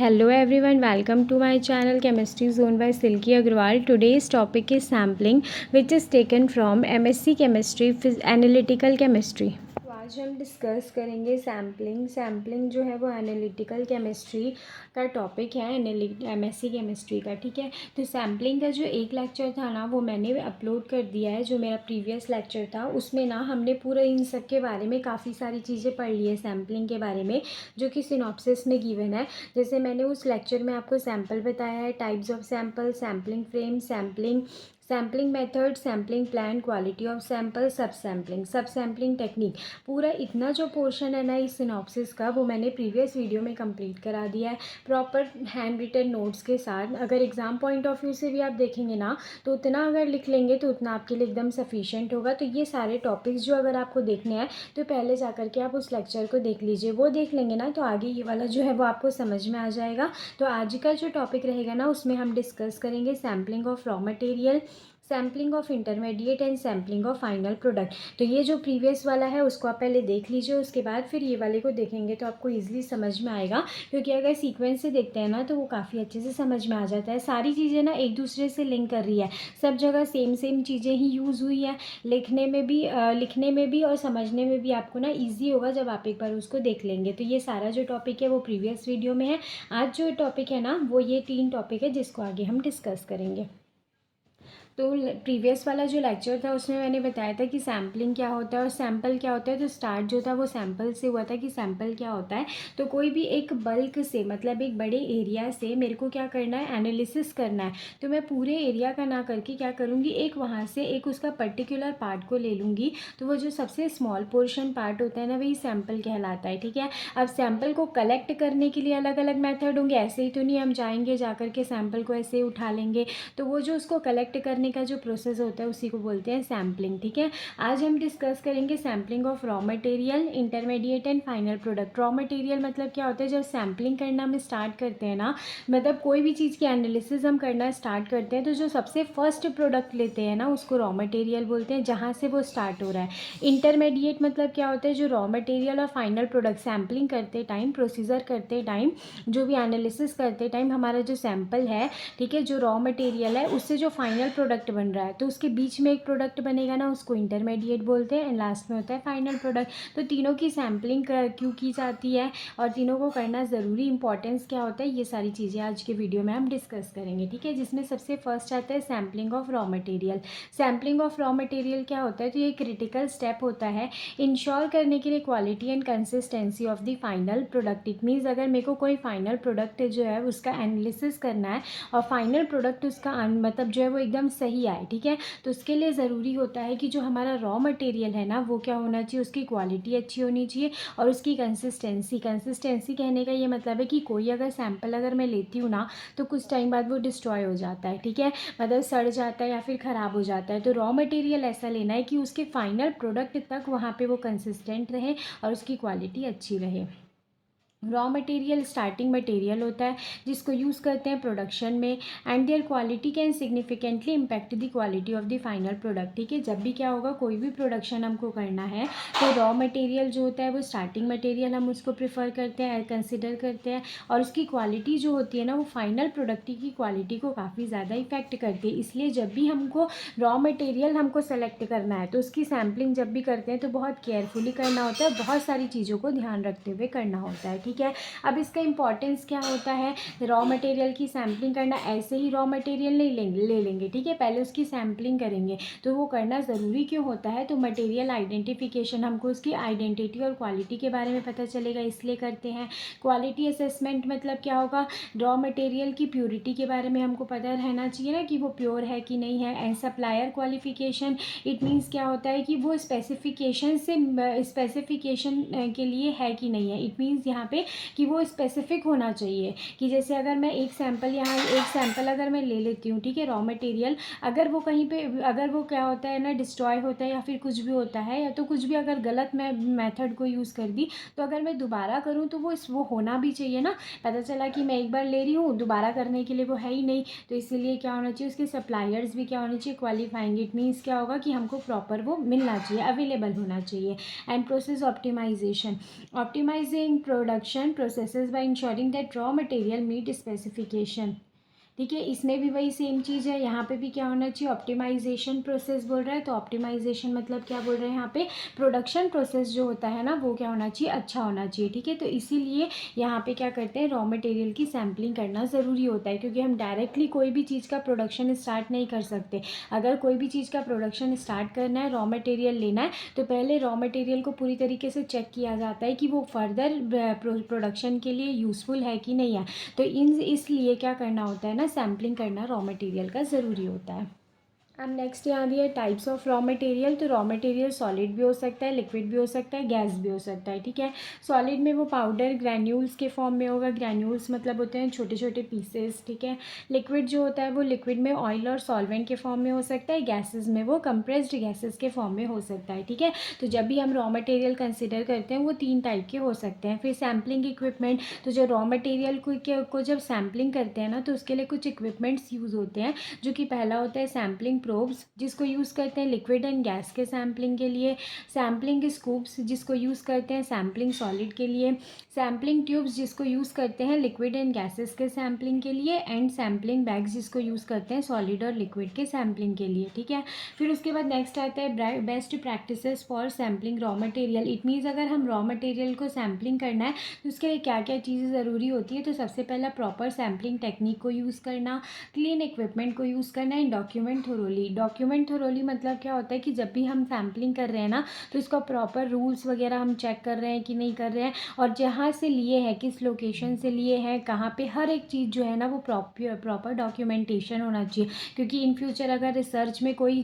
Hello everyone, welcome to my channel Chemistry Zone by Silky Agrawal. Today's topic is sampling, which is taken from MSc Chemistry Analytical Chemistry. तो आज हम discuss करेंगे sampling जो है वो analytical chemistry का topic है, MSc chemistry का। ठीक है, तो सैम्पलिंग का जो एक लेक्चर था ना वो मैंने अपलोड कर दिया है, जो मेरा प्रीवियस लेक्चर था उसमें ना हमने पूरा इन सब के बारे में काफ़ी सारी चीज़ें पढ़ ली है सैम्पलिंग के बारे में, जो कि सिनॉप्सिस में गिवन है। जैसे मैंने उस लेक्चर में आपको सैम्पल बताया है, types of sample, sampling frame, sampling method, sampling plan, quality of sample, सब सैम्पलिंग टेक्निक, पूरा इतना जो पोर्शन है ना इस सिनॉप्सिस का वो मैंने प्रीवियस वीडियो में कंप्लीट करा दिया है प्रॉपर हैंड रिटन नोट्स के साथ। अगर एग्ज़ाम पॉइंट ऑफ व्यू से भी आप देखेंगे ना तो उतना अगर लिख लेंगे तो उतना आपके लिए एकदम सफिशिएंट होगा। तो ये सारे टॉपिक्स जो अगर आपको देखने हैं तो पहले जा कर के आप उस लेक्चर को देख लीजिए, वो देख लेंगे ना तो आगे ये वाला जो है वो आपको समझ में आ जाएगा। तो आज का जो टॉपिक रहेगा ना उसमें हम डिस्कस करेंगे sampling of raw material, sampling of intermediate and sampling of final product. तो ये जो प्रीवियस वाला है उसको आप पहले देख लीजिए, उसके बाद फिर ये वाले को देखेंगे तो आपको ईजिली समझ में आएगा, क्योंकि अगर सीक्वेंस से देखते हैं ना तो वो काफ़ी अच्छे से समझ में आ जाता है। सारी चीज़ें ना एक दूसरे से लिंक कर रही है, सब जगह सेम चीज़ें ही यूज़ हुई है, लिखने में भी और समझने में भी आपको ना ईजी होगा जब आप एक बार उसको देख लेंगे। तो ये सारा जो टॉपिक है वो प्रीवियस वीडियो में है। आज जो टॉपिक है ना वो ये 3 टॉपिक है जिसको आगे हम डिस्कस करेंगे। तो प्रीवियस वाला जो लेक्चर था उसमें मैंने बताया था कि सैम्पलिंग क्या होता है और सैम्पल क्या होता है। तो स्टार्ट जो था वो सैम्पल से हुआ था कि सैम्पल क्या होता है। तो कोई भी एक बल्क से, मतलब एक बड़े एरिया से मेरे को क्या करना है, एनालिसिस करना है। तो मैं पूरे एरिया का ना करके क्या करूँगी, एक वहाँ से एक उसका पर्टिकुलर पार्ट को ले लूँगी। तो वो जो सबसे स्मॉल पोर्शन पार्ट होता है ना वही सैम्पल कहलाता है। ठीक है, अब सैम्पल को कलेक्ट करने के लिए अलग अलग मेथड होंगे, ऐसे ही तो नहीं हम जाएंगे जा कर के सैम्पल को ऐसे ही उठा लेंगे। तो वो जो उसको कलेक्ट करने का जो प्रोसेस होता है उसी को बोलते हैं सैम्पलिंग। ठीक है, आज हम डिस्कस करेंगे sampling of raw material, intermediate and final product. Raw material मतलब क्या होता है, जब सैम्पलिंग करना हम स्टार्ट करते हैं ना, मतलब कोई भी चीज़ की एनालिसिस हम करना स्टार्ट करते हैं तो जो सबसे फर्स्ट प्रोडक्ट लेते हैं ना उसको रॉ मटेरियल बोलते हैं, जहाँ से वो स्टार्ट हो रहा है। इंटरमीडिएट मतलब क्या होता है, जो रॉ मटेरियल और फाइनल प्रोडक्ट सैम्पलिंग करते टाइम, प्रोसीजर करते टाइम, जो भी एनालिसिस करते टाइम हमारा जो सैम्पल है, ठीक है, जो रॉ मटेरियल है उससे जो फाइनल प्रोडक्ट बन रहा है तो उसके बीच में एक प्रोडक्ट बनेगा ना उसको इंटरमीडिएट बोलते हैं, एंड लास्ट में होता है फाइनल प्रोडक्ट। तो तीनों की सैम्पलिंग क्यों की जाती है और तीनों को करना ज़रूरी, इंपॉर्टेंस क्या होता है, ये सारी चीज़ें आज के वीडियो में हम डिस्कस करेंगे। ठीक है, जिसमें सबसे फर्स्ट आता है sampling of raw material. Sampling of raw material क्या होता है, तो ये क्रिटिकल स्टेप होता है इंश्योर करने के लिए quality and consistency of the final product. It means अगर मेरे को कोई फाइनल प्रोडक्ट जो है उसका एनालिसिस करना है और फाइनल प्रोडक्ट उसका मतलब जो है वो एकदम सही आए, ठीक है, तो उसके लिए ज़रूरी होता है कि जो हमारा रॉ मटेरियल है ना वो क्या होना चाहिए, उसकी क्वालिटी अच्छी होनी चाहिए और उसकी कंसिस्टेंसी कहने का ये मतलब है कि कोई अगर सैम्पल अगर मैं लेती हूँ ना तो कुछ टाइम बाद वो डिस्ट्रॉय हो जाता है, ठीक है, मतलब सड़ जाता है या फिर ख़राब हो जाता है। तो रॉ मटेरियल ऐसा लेना है कि उसके फाइनल प्रोडक्ट तक वहाँ पे वो कंसिस्टेंट रहे और उसकी क्वालिटी अच्छी रहे। रॉ मटेरियल स्टार्टिंग मटेरियल होता है जिसको यूज़ करते हैं प्रोडक्शन में, and there quality can significantly impact the quality of the final product. ठीक है, जब भी क्या होगा, कोई भी प्रोडक्शन हमको करना है तो रॉ मटेरियल जो होता है वो स्टार्टिंग मटेरियल हम उसको प्रेफर करते हैं, कंसिडर करते हैं, और उसकी क्वालिटी जो होती है ना वो फाइनल प्रोडक्ट की क्वालिटी को काफ़ी ज़्यादा इफेक्ट करती है। इसलिए जब भी हमको रॉ मटेरियल हमको सेलेक्ट करना है तो उसकी सैम्पलिंग जब भी करते हैं तो बहुत केयरफुली करना होता है, बहुत सारी चीज़ों को ध्यान रखते हुए करना होता है। ठीक है, अब इसका इंपॉर्टेंस क्या होता है, रॉ मटेरियल की सैम्पलिंग करना, ऐसे ही रॉ मटेरियल नहीं ले लेंगे, ठीक है, पहले उसकी सैम्पलिंग करेंगे। तो वो करना ज़रूरी क्यों होता है, तो मटेरियल आइडेंटिफिकेशन, हमको उसकी आइडेंटिटी और क्वालिटी के बारे में पता चलेगा इसलिए करते हैं। क्वालिटी असेसमेंट मतलब क्या होगा, रॉ मटेरियल की प्योरिटी के बारे में हमको पता रहना चाहिए ना कि वो प्योर है कि नहीं है। And supplier qualification, it means क्या होता है कि वो स्पेसिफिकेशन के लिए है कि नहीं है। इट मीन्स यहाँ पे कि वो स्पेसिफिक होना चाहिए, कि जैसे अगर मैं एक सैम्पल अगर मैं ले लेती हूँ, ठीक है, रॉ मटेरियल, अगर वो कहीं पे, अगर वो क्या होता है ना डिस्ट्रॉय होता है या फिर कुछ भी होता है, या तो कुछ भी अगर गलत मैं मेथड को यूज़ कर दी, तो अगर मैं दोबारा करूँ तो वो होना भी चाहिए ना। पता चला कि मैं एक बार ले रही हूँ, दोबारा करने के लिए वो है ही नहीं, तो इसीलिए क्या होना चाहिए, उसके सप्लायर्स भी क्या होना चाहिए, क्वालिफाइंग। इट मीन्स क्या होगा कि हमको प्रॉपर वो मिलना चाहिए, अवेलेबल होना चाहिए। And process optimising production processes by ensuring that raw material meet specification. ठीक है, इसमें भी वही सेम चीज़ है, यहाँ पे भी क्या होना चाहिए, ऑप्टिमाइजेशन प्रोसेस बोल रहा है। तो ऑप्टिमाइजेशन मतलब क्या बोल रहे हैं यहाँ पे, प्रोडक्शन प्रोसेस जो होता है ना वो क्या होना चाहिए, अच्छा होना चाहिए। ठीक है, तो इसीलिए यहाँ पे क्या करते हैं, रॉ मटेरियल की सैम्पलिंग करना ज़रूरी होता है, क्योंकि हम डायरेक्टली कोई भी चीज़ का प्रोडक्शन स्टार्ट नहीं कर सकते। अगर कोई भी चीज़ का प्रोडक्शन स्टार्ट करना है, रॉ मटेरियल लेना है, तो पहले रॉ मटेरियल को पूरी तरीके से चेक किया जाता है कि वो फर्दर प्रोडक्शन के लिए यूज़फुल है कि नहीं है। तो इसलिए क्या करना होता है ना, सैम्पलिंग करना रॉ मटेरियल का ज़रूरी होता है। अब नेक्स्ट यहाँ दिया टाइप्स ऑफ रॉ मटेरियल। तो रॉ मटेरियल सॉलिड भी हो सकता है, लिक्विड भी हो सकता है, गैस भी हो सकता है। ठीक है, सॉलिड में वो पाउडर ग्रैन्यूल्स के फॉर्म में होगा, ग्रैन्यूल्स मतलब होते हैं छोटे छोटे पीसेस। ठीक है, लिक्विड जो होता है वो लिक्विड में ऑयल और सॉल्वेंट के फॉर्म में हो सकता है, गैसेज में वो कंप्रेस्ड गैसेज के फॉर्म में हो सकता है। ठीक है, तो जब भी हम रॉ मटेरियल कंसिडर करते हैं वो 3 टाइप के हो सकते हैं। फिर सैम्पलिंग इक्विपमेंट, तो जो रॉ मटेरियल को जब सैम्पलिंग करते हैं ना तो उसके लिए कुछ इक्विपमेंट्स यूज़ होते हैं, जो कि पहला होता है सैम्पलिंग प्रोब्स, जिसको यूज़ करते हैं लिक्विड एंड गैस के सैम्पलिंग के लिए, सैम्पलिंग स्कूप्स जिसको यूज़ करते हैं सैम्पलिंग सॉलिड के लिए, सैम्पलिंग ट्यूब्स जिसको यूज़ करते हैं लिक्विड एंड गैसेस के सैम्पलिंग के लिए, एंड सैम्पलिंग बैग्स जिसको यूज़ करते हैं सॉलिड और लिक्विड के सैम्पलिंग के लिए। ठीक है, फिर उसके बाद नेक्स्ट आता है best practices for sampling raw material. It means अगर हम रॉ मटेरियल को सैम्पलिंग करना है तो उसके लिए क्या क्या चीज़ें ज़रूरी होती है। तो सबसे पहला प्रॉपर सैम्पलिंग टेक्निक को यूज़ करना, क्लीन इक्विपमेंट को यूज़ करना and document thoroughly. Document thoroughly मतलब क्या होता है कि जब भी हम सैम्पलिंग कर रहे हैं ना तो इसका प्रॉपर रूल्स वगैरह हम चेक कर रहे हैं कि नहीं कर रहे हैं, और जहाँ से लिए हैं, किस लोकेशन से लिए हैं, कहाँ पे, हर एक चीज़ जो है ना वो प्रॉपर डॉक्यूमेंटेशन होना चाहिए। क्योंकि इन फ्यूचर अगर रिसर्च में कोई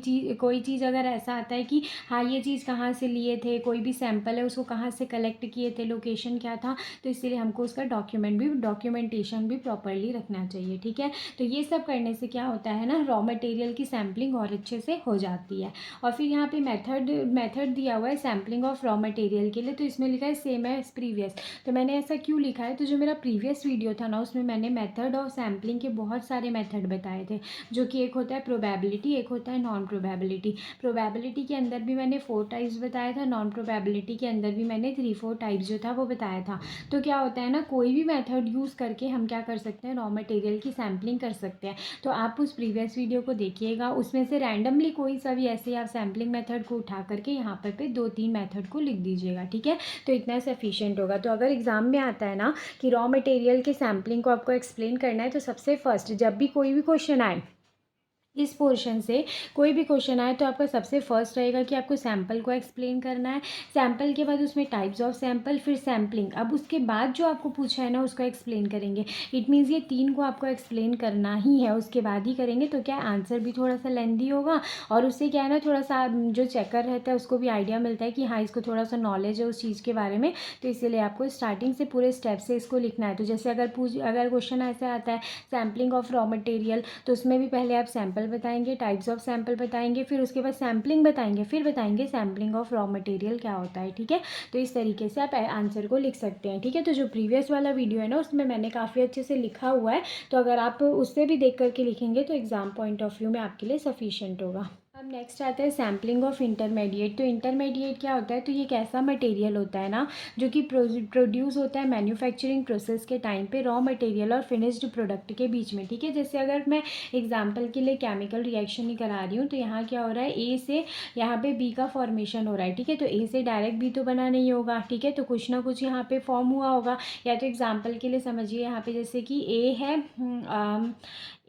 चीज़ अगर ऐसा आता है कि हाँ ये चीज़ कहाँ से लिए थे, कोई भी सैम्पल है उसको कहाँ से कलेक्ट किए थे, लोकेशन क्या था, तो इसीलिए हमको उसका डॉक्यूमेंटेशन भी प्रॉपरली रखना चाहिए। ठीक है, तो ये सब करने से क्या होता है ना, रॉ मटेरियल की सैम्पलिंग और अच्छे से हो जाती है। और फिर यहाँ पे मेथड दिया हुआ है सैम्पलिंग ऑफ रॉ मटेरियल के लिए। तो इसमें लिखा है सेम एज प्रीवियस। तो मैंने ऐसा क्यों लिखा है, तो जो मेरा प्रीवियस वीडियो था ना उसमें मैंने मेथड ऑफ सैम्पलिंग के बहुत सारे मेथड बताए थे, जो कि एक होता है प्रोबेबिलिटी, एक होता है नॉन प्रोबेबिलिटी। प्रोबेबिलिटी के अंदर भी मैंने 4 टाइप्स बताया था, नॉन प्रोबेबिलिटी के अंदर भी मैंने 3-4 टाइप्स जो था वो बताया था। तो क्या होता है ना, कोई भी मेथड यूज़ करके हम क्या कर सकते हैं, रॉ मटेरियल की सैम्पलिंग कर सकते हैं। तो आप उस प्रीवियस वीडियो को देखिएगा, उसमें से रैंडमली कोई सा भी ऐसे आप सैम्पलिंग मेथड को उठा करके यहाँ पे 2-3 मेथड को लिख दीजिएगा। ठीक है, तो इतना सफिशिएंट होगा। तो अगर एग्जाम में आता है ना कि रॉ मटेरियल की सैम्पलिंग को आपको एक्सप्लेन करना है, तो सबसे फर्स्ट जब भी कोई भी क्वेश्चन आए इस पोर्शन से, कोई भी क्वेश्चन आए तो आपका सबसे फर्स्ट रहेगा कि आपको सैम्पल को एक्सप्लेन करना है, सैम्पल के बाद उसमें टाइप्स ऑफ सैम्पल, फिर सैम्पलिंग, अब उसके बाद जो आपको पूछा है ना उसको एक्सप्लेन करेंगे। इट मीन्स ये 3 को आपको एक्सप्लेन करना ही है, उसके बाद ही करेंगे। तो क्या आंसर भी थोड़ा सा लेंदी होगा, और उससे क्या है ना, थोड़ा सा जो चेकर रहता है उसको भी आइडिया मिलता है कि हाँ इसको थोड़ा सा नॉलेज है उस चीज़ के बारे में। तो इसीलिए आपको स्टार्टिंग से पूरे स्टेप से इसको लिखना है। तो जैसे अगर क्वेश्चन ऐसा आता है सैम्पलिंग ऑफ रॉ मटेरियल, तो उसमें भी पहले आप सैम्पल बताएंगे, टाइप्स ऑफ सैम्पल बताएंगे, फिर उसके बाद सैम्पलिंग बताएंगे, फिर बताएंगे सैम्पलिंग ऑफ रॉ मटेरियल क्या होता है। ठीक है, तो इस तरीके से आप आंसर को लिख सकते हैं। ठीक है, तो जो प्रीवियस वाला वीडियो है ना उसमें मैंने काफ़ी अच्छे से लिखा हुआ है, तो अगर आप उससे भी देख करके लिखेंगे तो एग्जाम पॉइंट ऑफ व्यू में आपके लिए सफिशिएंट होगा। अब नेक्स्ट आता है सैम्पलिंग ऑफ इंटरमीडिएट। तो इंटरमीडिएट क्या होता है, तो ये एक ऐसा मटेरियल होता है ना जो कि प्रोड्यूस होता है मैन्युफैक्चरिंग प्रोसेस के टाइम पे रॉ मटेरियल और फिनिश्ड प्रोडक्ट के बीच में। ठीक है, जैसे अगर मैं एग्जांपल के लिए केमिकल रिएक्शन ही करा रही हूँ, तो यहाँ क्या हो रहा है, ए से यहाँ पे बी का फॉर्मेशन हो रहा है। ठीक है, तो ए से डायरेक्ट बी तो बना नहीं होगा। ठीक है, तो कुछ ना कुछ यहाँ पे फॉर्म हुआ होगा। या तो एग्जाम्पल के लिए समझिए यहाँ पे जैसे कि ए है,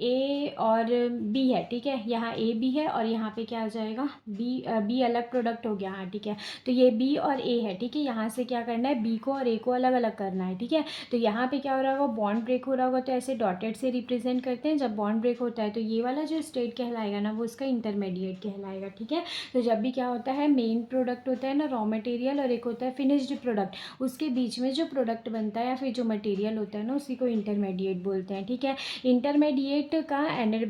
ए और बी है। ठीक है, यहाँ ए बी है और यहाँ पे क्या आ जाएगा, बी अलग प्रोडक्ट हो गया। हाँ ठीक है, तो ये बी और ए है। ठीक है, यहाँ से क्या करना है, बी को और ए को अलग अलग करना है। ठीक है, तो यहाँ पे क्या हो रहा होगा, बॉन्ड ब्रेक हो रहा होगा, तो ऐसे डॉटेड से रिप्रेजेंट करते हैं। जब बॉन्ड ब्रेक होता है तो ये वाला जो स्टेट कहलाएगा ना वो इसका इंटरमीडिएट कहलाएगा। ठीक है, तो जब भी क्या होता है, मेन प्रोडक्ट होता है ना रॉ मटेरियल, और एक होता है फिनिश्ड प्रोडक्ट, उसके बीच में जो प्रोडक्ट बनता है या फिर जो मटेरियल होता है ना उसी को इंटरमीडिएट बोलते हैं। ठीक है, इंटरमीडिएट का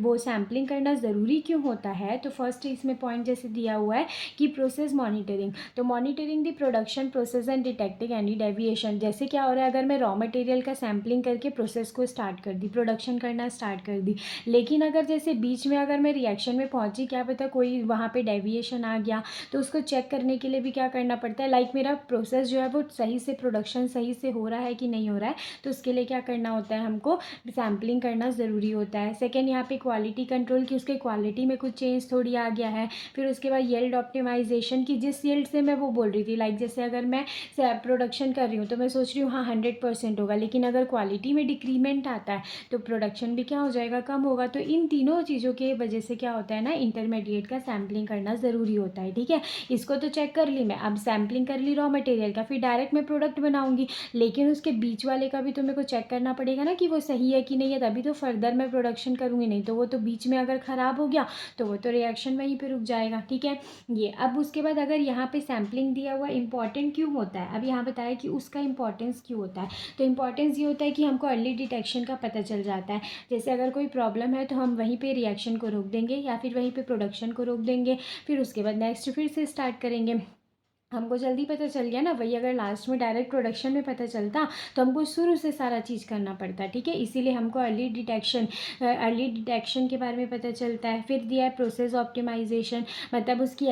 वो सैम्पलिंग करना ज़रूरी क्यों होता है, तो फर्स्ट फर्स्ट इसमें पॉइंट जैसे दिया हुआ है कि प्रोसेस मॉनिटरिंग, तो monitoring the production process and detecting any deviation. जैसे क्या हो रहा है, अगर मैं रॉ मटेरियल का सैम्पलिंग करके प्रोसेस को स्टार्ट कर दी, प्रोडक्शन करना स्टार्ट कर दी, लेकिन अगर जैसे बीच में अगर मैं रिएक्शन में पहुंची, क्या पता कोई वहाँ पे डेविएशन आ गया, तो उसको चेक करने के लिए भी क्या करना पड़ता है, लाइक मेरा प्रोसेस जो है वो सही से, प्रोडक्शन सही से हो रहा है कि नहीं हो रहा है, तो उसके लिए क्या करना होता है, हमको सैम्पलिंग करना ज़रूरी होता है। सेकेंड यहाँ पे क्वालिटी कंट्रोल, की उसके क्वालिटी में कुछ चेंज थोड़ी आ गया है। फिर उसके बाद येल्ड ऑप्टिमाइजेशन, की जिस येल्ड से मैं वो बोल रही थी, लाइक जैसे अगर मैं प्रोडक्शन कर रही हूँ तो मैं सोच रही हूँ हाँ 100% होगा, लेकिन अगर क्वालिटी में डिक्रीमेंट आता है तो प्रोडक्शन भी क्या हो जाएगा, कम होगा। तो इन तीनों चीज़ों के वजह से क्या होता है ना, इंटरमीडिएट का सैम्पलिंग करना ज़रूरी होता है। ठीक है, इसको तो चेक कर ली मैं, अब सैम्पलिंग कर ली रॉ मटेरियल का, फिर डायरेक्ट मैं प्रोडक्ट बनाऊंगी, लेकिन उसके बीच वाले का भी तो मेरे को चेक करना पड़ेगा ना कि वो सही है कि नहीं है, तभी तो फर्दर मैं प्रोडक्शन करूँगी, नहीं तो वो तो बीच में अगर ख़राब हो गया तो वो तो रिएक्शन वहीं पे रुक जाएगा। ठीक है, ये अब उसके बाद अगर यहाँ पे सैम्पलिंग दिया हुआ इंपॉर्टेंट क्यों होता है, अब यहाँ बताया कि उसका इंपॉर्टेंस क्यों होता है, तो इंपॉर्टेंस ये होता है कि हमको अर्ली डिटेक्शन का पता चल जाता है। जैसे अगर कोई प्रॉब्लम है तो हम वहीं पे रिएक्शन को रोक देंगे या फिर वहीं पे प्रोडक्शन को रोक देंगे, फिर उसके बाद नेक्स्ट फिर से स्टार्ट करेंगे, हमको जल्दी पता चल गया ना। वही अगर लास्ट में डायरेक्ट प्रोडक्शन में पता चलता तो हमको शुरू से सारा चीज़ करना पड़ता। ठीक है, इसीलिए हमको अर्ली डिटेक्शन के बारे में पता चलता है। फिर दिया है प्रोसेस ऑप्टिमाइजेशन, मतलब उसकी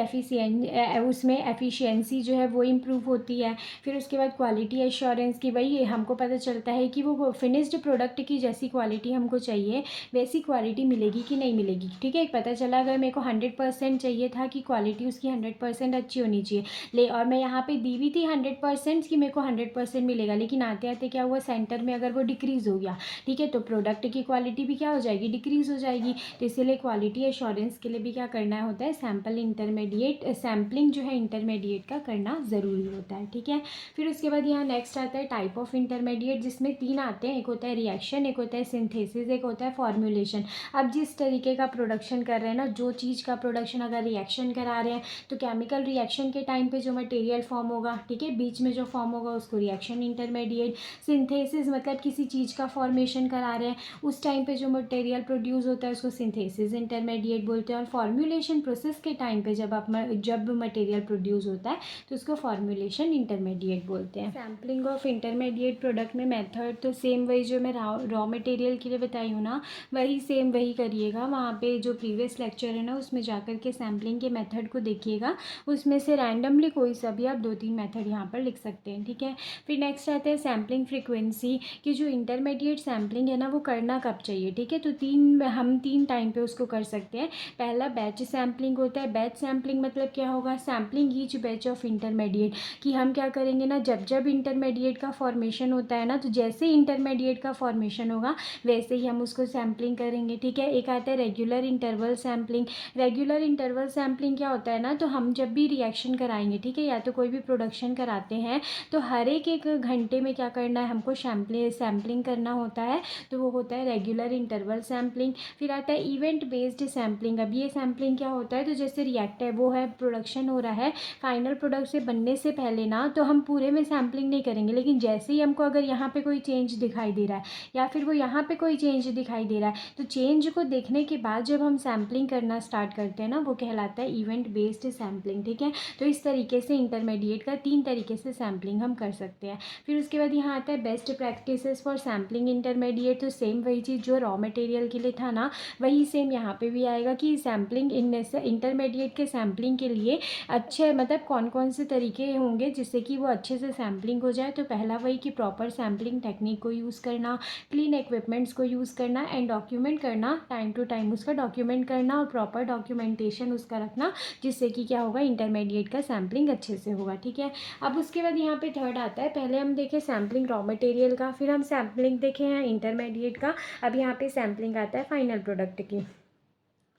उसमें एफिशिएंसी जो है वो इम्प्रूव होती है। फिर उसके बाद क्वालिटी एश्योरेंस की, वही हमको पता चलता है कि वो फिनिश्ड प्रोडक्ट की जैसी क्वालिटी हमको चाहिए वैसी क्वालिटी मिलेगी कि नहीं मिलेगी। ठीक है, पता चला अगर मेरे को 100% चाहिए था कि क्वालिटी उसकी 100% अच्छी होनी चाहिए, और मैं यहाँ पे दी भी थी 100% कि मेरे को 100% मिलेगा, लेकिन आते आते क्या हुआ, सेंटर में अगर वो डिक्रीज़ हो गया, ठीक है, तो प्रोडक्ट की क्वालिटी भी क्या हो जाएगी, डिक्रीज़ हो जाएगी। तो इसीलिए क्वालिटी एश्योरेंस के लिए भी क्या करना होता है, सैम्पलिंग जो है इंटरमीडिएट का करना ज़रूरी होता है। ठीक है, फिर उसके बाद यहाँ नेक्स्ट आता है टाइप ऑफ इंटरमीडिएट, जिसमें 3 आते हैं, एक होता है रिएक्शन, एक होता है सिंथेसिस, एक होता है फॉर्मुलेशन। अब जिस तरीके का प्रोडक्शन कर रहे हैं ना, जो चीज़ का प्रोडक्शन अगर रिएक्शन करा रहे हैं तो केमिकल रिएक्शन के टाइम पे जो मटेरियल फॉर्म होगा, ठीक है, बीच में जो फॉर्म होगा उसको रिएक्शन इंटरमीडिएट। सिंथेसिस मतलब किसी चीज़ का फॉर्मेशन करा रहे हैं, उस टाइम पे जो मटेरियल प्रोड्यूस होता है उसको सिंथेसिस इंटरमीडिएट बोलते हैं। और फॉर्मुलेशन प्रोसेस के टाइम पे जब मटेरियल प्रोड्यूस होता है तो उसको फॉर्मुलेशन इंटरमीडिएट बोलते हैं। सैम्पलिंग ऑफ इंटरमीडिएट प्रोडक्ट में मेथड तो सेम वही जो मैं रॉ मटेरियल के लिए बताई हूँ ना, वही सेम वही करिएगा। वहाँ पे जो प्रीवियस लेक्चर है ना उसमें जाकर के सैम्पलिंग के मेथड को देखिएगा, उसमें से रैंडमली कोई सा भी आप 2-3 मेथड यहाँ पर लिख सकते हैं। ठीक है, फिर नेक्स्ट आता है सैम्पलिंग फ्रीक्वेंसी, कि जो इंटरमीडिएट सैम्पलिंग है ना वो करना कब चाहिए। ठीक है, तो हम तीन टाइम पे उसको कर सकते हैं। पहला बैच सैम्पलिंग होता है। बैच सैम्पलिंग मतलब क्या होगा, sampling each batch of intermediate, कि हम क्या करेंगे ना, जब इंटरमीडिएट का फॉर्मेशन होता है ना, तो जैसे ही इंटरमीडिएट का फॉर्मेशन होगा वैसे ही हम उसको सैम्पलिंग करेंगे। ठीक है, एक आता है regular interval sampling. Regular interval sampling क्या होता है ना, तो हम जब भी रिएक्शन कराएंगे, ठीक है, या तो कोई भी प्रोडक्शन कराते हैं तो हर एक घंटे में क्या करना है, हमको सैम्पलिंग करना होता है, तो वो होता है रेगुलर इंटरवल सैम्पलिंग। फिर आता है इवेंट बेस्ड सैम्पलिंग। अब ये सैम्पलिंग क्या होता है, तो जैसे रिएक्टर वो है, प्रोडक्शन हो रहा है, फाइनल प्रोडक्ट से बनने से पहले ना तो हम पूरे में सैम्पलिंग नहीं करेंगे, लेकिन जैसे ही हमको अगर यहाँ पे कोई चेंज दिखाई दे रहा है या फिर वो यहाँ पे कोई चेंज दिखाई दे रहा है, तो चेंज को देखने के बाद जब हम सैम्पलिंग करना स्टार्ट करते हैं ना, वो कहलाता है इवेंट बेस्ड सैम्पलिंग। ठीक है, तो इस तरीके से इंटरमीडिएट का 3 तरीके से सैम्पलिंग हम कर सकते हैं। फिर उसके बाद यहाँ आता है best practices for sampling intermediate. तो सेम वही चीज़ जो रॉ मटेरियल के लिए था ना, वही सेम यहाँ पे भी आएगा कि सैम्पलिंग इंटरमीडिएट के सैम्पलिंग के लिए अच्छे मतलब कौन कौन से तरीके होंगे जिससे कि वो अच्छे से सैम्पलिंग हो जाए। तो पहला वही कि प्रॉपर सैम्पलिंग टेक्निक को यूज़ करना, क्लीन इक्विपमेंट्स को यूज़ करना एंड डॉक्यूमेंट करना, टाइम टू टाइम उसका डॉक्यूमेंट करना और प्रॉपर डॉक्यूमेंटेशन उसका रखना, जिससे कि क्या होगा, इंटरमीडिएट का सैम्पलिंग अच्छे से होगा। ठीक है, अब उसके बाद यहाँ पे थर्ड आता है, पहले हम देखें सैम्पलिंग रॉ मटेरियल का, फिर हम सैम्पलिंग देखे हैं इंटरमीडिएट का, अब यहाँ पे सैम्पलिंग आता है फाइनल प्रोडक्ट की।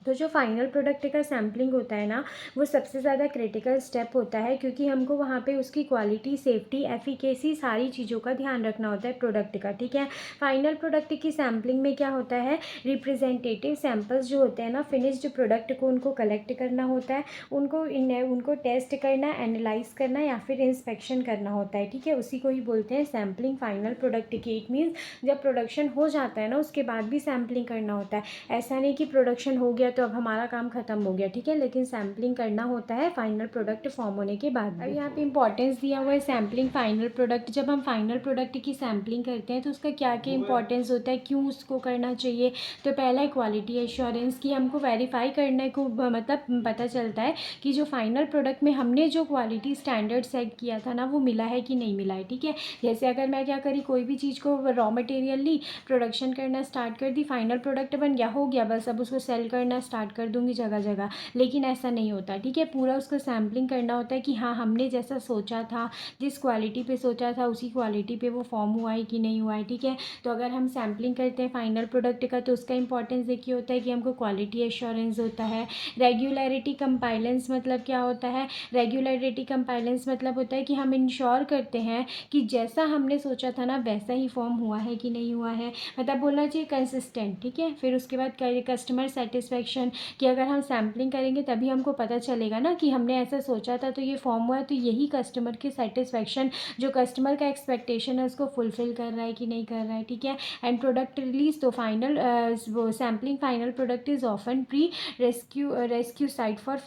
तो जो फाइनल प्रोडक्ट का सैम्पलिंग होता है ना, वो सबसे ज़्यादा क्रिटिकल स्टेप होता है, क्योंकि हमको वहाँ पे उसकी क्वालिटी, सेफ्टी, एफिकेसी सारी चीज़ों का ध्यान रखना होता है प्रोडक्ट का। ठीक है, फाइनल प्रोडक्ट की सैम्पलिंग में क्या होता है, रिप्रेजेंटेटिव सैम्पल्स जो होते हैं ना फिनिश्ड प्रोडक्ट को, उनको कलेक्ट करना होता है, उनको टेस्ट करना, एनालाइज करना या फिर इंस्पेक्शन करना होता है। ठीक है, उसी को ही बोलते हैं सैम्पलिंग फाइनल प्रोडक्ट की। इट मीन्स जब प्रोडक्शन हो जाता है ना उसके बाद भी सैम्पलिंग करना होता है। ऐसा नहीं कि प्रोडक्शन हो गया गया तो अब हमारा काम ख़त्म हो गया, ठीक है। लेकिन सैम्पलिंग करना होता है फाइनल प्रोडक्ट फॉर्म होने के बाद। अब यहाँ पे इंपॉर्टेंस दिया हुआ है सैम्पलिंग फाइनल प्रोडक्ट। जब हम फाइनल प्रोडक्ट की सैम्पलिंग करते हैं तो उसका क्या क्या इंपॉर्टेंस होता है, क्यों उसको करना चाहिए। तो पहला है क्वालिटी एश्योरेंस की हमको वेरीफाई करने को मतलब पता चलता है कि जो फाइनल प्रोडक्ट में हमने जो क्वालिटी स्टैंडर्ड सेट किया था ना वो मिला है कि नहीं मिला है, ठीक है। जैसे अगर मैं क्या करी, कोई भी चीज़ को रॉ मटेरियल ली, प्रोडक्शन करना स्टार्ट कर दी, फाइनल प्रोडक्ट बन गया, हो गया, बस अब उसको सेल करना स्टार्ट कर दूंगी जगह जगह। लेकिन ऐसा नहीं होता, ठीक है। पूरा उसको सैम्पलिंग करना होता है कि हाँ हमने जैसा सोचा था, जिस क्वालिटी पे सोचा था उसी क्वालिटी पे वो फॉर्म हुआ है कि नहीं हुआ है, ठीक है। तो अगर हम सैम्पलिंग करते हैं फाइनल प्रोडक्ट का तो उसका इंपॉर्टेंस देखिए होता है कि हमको क्वालिटी एश्योरेंस होता है। रेगुलरिटी कंपाइलेंस मतलब क्या होता है, रेगुलरिटी कंपाइलेंस मतलब होता है कि हम इंश्योर करते हैं कि जैसा हमने सोचा था ना वैसा ही फॉर्म हुआ है कि नहीं हुआ है, मतलब बोलना चाहिए कंसिस्टेंट, ठीक है। फिर उसके बाद कस्टमर सेटिस्फेक्शन, कि अगर हम सैम्पलिंग करेंगे तभी हमको पता चलेगा ना कि हमने ऐसा सोचा था तो ये फॉर्म हुआ है, तो यही कस्टमर की सेटिस्फेक्शन, जो कस्टमर का एक्सपेक्टेशन है उसको फुलफिल कर रहा है कि नहीं कर रहा है, ठीक है। एंड प्रोडक्ट रिलीज, तो फाइनल वो sampling final product is often pre rescue site for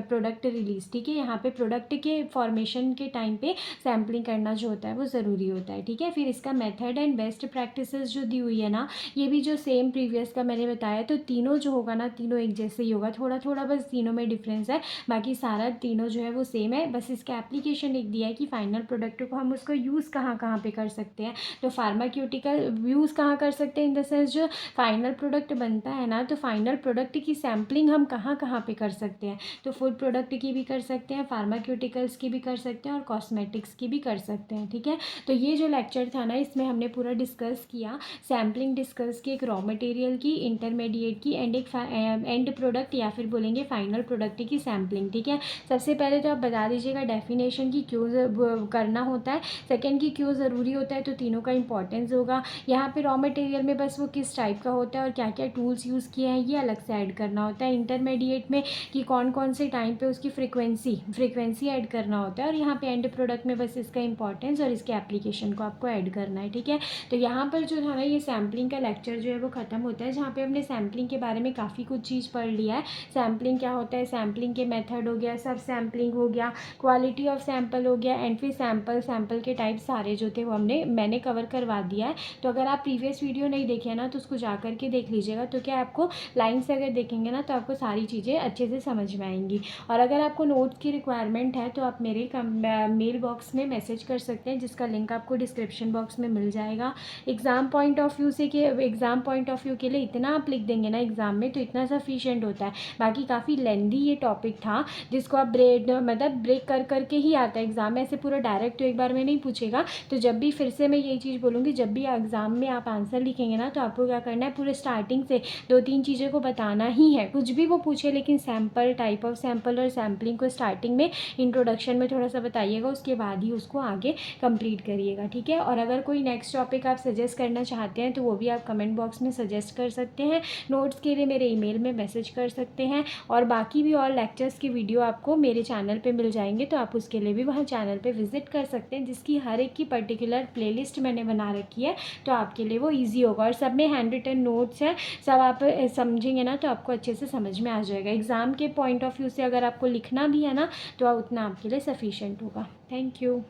product release, ठीक है। यहाँ पे प्रोडक्ट के फॉर्मेशन के टाइम पे सैम्पलिंग करना जो होता है वो ज़रूरी होता है, ठीक है। फिर इसका मेथड एंड बेस्ट प्रैक्टिसेस जो दी हुई है ना, ये भी जो सेम प्रीवियस का मैंने बताया, तो तीनों जो होगा ना तीनों एक जैसे ही होगा, थोड़ा थोड़ा बस तीनों में डिफरेंस है, बाकी सारा तीनों जो है वो सेम है। बस इसका एप्लीकेशन एक दिया है कि फाइनल प्रोडक्ट को हम उसको यूज़ कहाँ कहाँ पे कर सकते हैं। तो फार्माक्यूटिकल यूज़ कहाँ कर सकते हैं, इन द सेंस जो फाइनल प्रोडक्ट बनता है ना, तो फाइनल प्रोडक्ट की सैम्पलिंग हम कहाँ कहाँ पे कर सकते हैं। तो फूड प्रोडक्ट की भी कर सकते हैं, फार्माक्यूटिकल्स की भी कर सकते हैं और कॉस्मेटिक्स की भी कर सकते हैं, ठीक है। तो ये जो लेक्चर था ना इसमें हमने पूरा डिस्कस किया, सैम्पलिंग डिस्कस की, एक रॉ मटेरियल की, इंटरमीडिएट की, एंड एक एंड प्रोडक्ट या फिर बोलेंगे फाइनल प्रोडक्ट की सैम्पलिंग, ठीक है। सबसे पहले तो आप बता दीजिएगा डेफिनेशन की क्यों करना होता है, सेकेंड की क्यों ज़रूरी होता है, तो तीनों का इंपॉर्टेंस होगा। यहाँ पे रॉ मटेरियल में बस वो किस टाइप का होता है और क्या क्या टूल्स यूज़ किए हैं ये अलग से ऐड करना होता है। इंटरमीडिएट में कि कौन कौन से टाइम पे उसकी फ्रीक्वेंसी ऐड करना होता है, और यहाँ पे एंड प्रोडक्ट में बस इसका इंपॉर्टेंस और इसके एप्लीकेशन को आपको ऐड करना है, ठीक है। तो यहाँ पर जो था ना ये सैम्पलिंग का लेक्चर जो है वो ख़त्म होता है, जहाँ पे हमने सैम्पलिंग के बारे में काफ़ी कुछ चीज़ पढ़ लिया है। सैम्पलिंग क्या होता है, सैम्पलिंग के मेथड हो गया, सब सैम्पलिंग हो गया, क्वालिटी ऑफ सैम्पल हो गया, एंड फिर सैम्पल के टाइप सारे जो थे वो मैंने कवर करवा दिया है। तो अगर आप प्रीवियस वीडियो नहीं देखे ना तो उसको जा करके देख लीजिएगा, तो क्या आपको लाइन से अगर देखेंगे ना तो आपको सारी चीज़ें अच्छे से समझ में आएंगी। और अगर आपको नोट्स की रिक्वायरमेंट है तो आप मेरे मेल बॉक्स में मैसेज कर सकते हैं, जिसका लिंक आपको डिस्क्रिप्शन बॉक्स में मिल जाएगा। एग्ज़ाम पॉइंट ऑफ व्यू से कि एग्ज़ाम पॉइंट ऑफ व्यू के लिए इतना आप लिख देंगे ना एग्ज़ाम में तो इतना सफिशिएंट होता है। बाकी काफ़ी लेंदी ये टॉपिक था जिसको आप ब्रेक कर करके ही आता है एग्ज़ाम में, ऐसे पूरा डायरेक्ट तो एक बार में नहीं पूछेगा। तो जब भी फिर से मैं यही चीज़ बोलूँगी, जब भी एग्ज़ाम में आप आंसर लिखेंगे ना तो आपको क्या करना है, पूरे स्टार्टिंग से 2-3 चीज़ों को बताना ही है, कुछ भी वो पूछे, लेकिन सैम्पल, टाइप ऑफ सैम्पल और सैम्पलिंग को स्टार्टिंग में इंट्रोडक्शन में थोड़ा सा बताइएगा, उसके बाद ही उसको आगे कंप्लीट करिएगा, ठीक है। और अगर कोई नेक्स्ट टॉपिक आप सजेस्ट करना चाहते हैं तो वो भी आप कमेंट बॉक्स में सजेस्ट कर सकते हैं, नोट्स के लिए मेरे ईमेल में मैसेज कर सकते हैं, और बाकी भी और लेक्चर्स की वीडियो आपको मेरे चैनल पे मिल जाएंगे, तो आप उसके लिए भी वहाँ चैनल पे विजिट कर सकते हैं, जिसकी हर एक की पर्टिकुलर प्लेलिस्ट मैंने बना रखी है, तो आपके लिए वो ईजी होगा। और सब में हैंड रिटन नोट्स हैं, सब आप समझेंगे ना तो आपको अच्छे से समझ में आ जाएगा। एग्ज़ाम के पॉइंट ऑफ व्यू से अगर आपको लिखना भी है ना तो उतना आपके लिए सफिशिएंट होगा। Thank you.